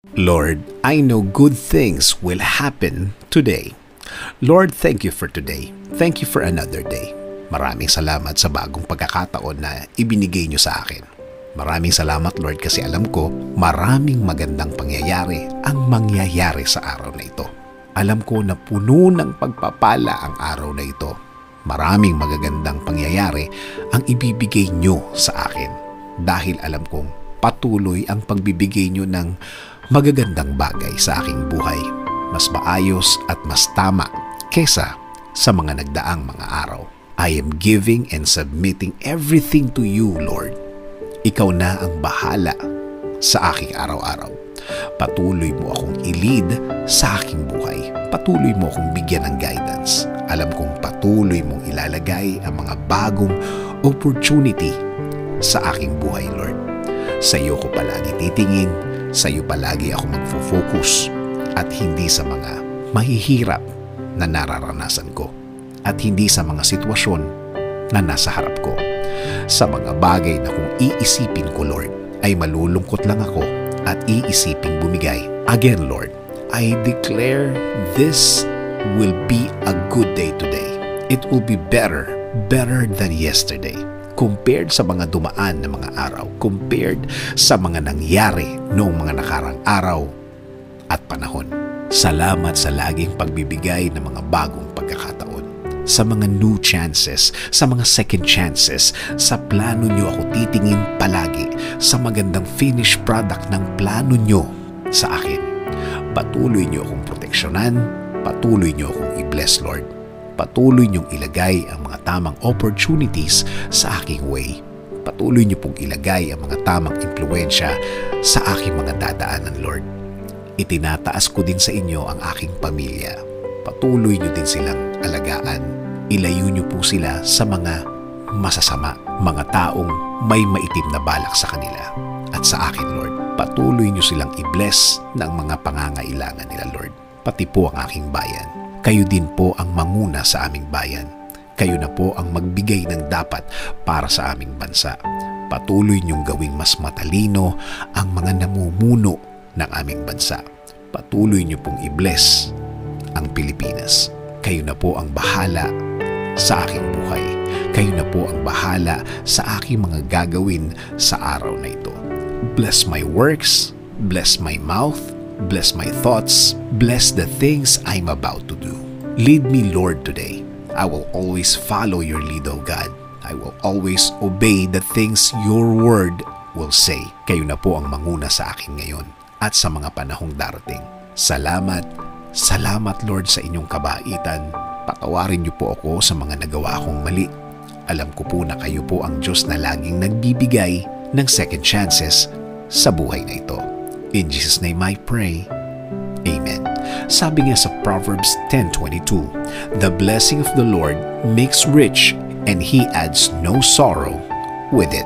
Lord, I know good things will happen today. Lord, thank you for today. Thank you for another day. Maraming salamat sa bagong pagkakataon na ibinigay niyo sa akin. Maraming salamat, Lord, kasi alam ko maraming magandang pangyayari ang mangyayari sa araw na ito. Alam ko na puno ng pagpapala ang araw na ito. Maraming magagandang pangyayari ang ibibigay niyo sa akin dahil alam kong patuloy ang pagbibigay niyo ng magagandang bagay sa aking buhay. Mas maayos at mas tama kesa sa mga nagdaang mga araw. I am giving and submitting everything to you, Lord. Ikaw na ang bahala sa aking araw-araw. Patuloy mo akong i-lead sa aking buhay. Patuloy mo akong bigyan ng guidance. Alam kong patuloy mong ilalagay ang mga bagong opportunity sa aking buhay, Lord. Sa iyo ko palagi titingin, sa iyo palagi ako magfo-focus at hindi sa mga mahihirap na nararanasan ko at hindi sa mga sitwasyon na nasa harap ko. Sa mga bagay na kung iisipin ko, Lord, ay malulungkot lang ako at iisiping bumigay. Again, Lord, I declare this will be a good day today. It will be better than yesterday. Compared sa mga dumaan na mga araw, compared sa mga nangyari noong mga nakarang araw at panahon. Salamat sa laging pagbibigay ng mga bagong pagkakataon, sa mga new chances, sa mga second chances, sa plano nyo ako titingin palagi, sa magandang finished product ng plano nyo sa akin. Patuloy nyo akong proteksyonan, patuloy nyo akong i-bless, Lord. Patuloy niyong ilagay ang mga tamang opportunities sa aking way. Patuloy niyo pong ilagay ang mga tamang impluwensya sa aking mga dadaanan, Lord. Itinataas ko din sa inyo ang aking pamilya. Patuloy niyo din silang alagaan. Ilayo niyo po sila sa mga masasama, mga taong may maitim na balak sa kanila. At sa akin, Lord, patuloy niyo silang i-bless ng mga pangangailangan nila, Lord. Pati po ang aking bayan. Kayo din po ang manguna sa aming bayan. Kayo na po ang magbigay ng dapat para sa aming bansa. Patuloy niyong gawing mas matalino ang mga namumuno ng aming bansa. Patuloy niyo pong i-bless ang Pilipinas. Kayo na po ang bahala sa aking buhay. Kayo na po ang bahala sa aking mga gagawin sa araw na ito. Bless my works, bless my mouth, bless my thoughts, bless the things I'm about to do. Lead me, Lord, today. I will always follow your lead, O God. I will always obey the things your word will say. Kayo na po ang manguna sa akin ngayon at sa mga panahong darating. Salamat, salamat, Lord, sa inyong kabaitan. Patawarin niyo po ako sa mga nagawa kong mali. Alam ko po na kayo po ang Diyos na laging nagbibigay ng second chances sa buhay na ito. In Jesus' name I pray. Amen. Sabi nga sa Proverbs 10:22, the blessing of the Lord makes rich and He adds no sorrow with it.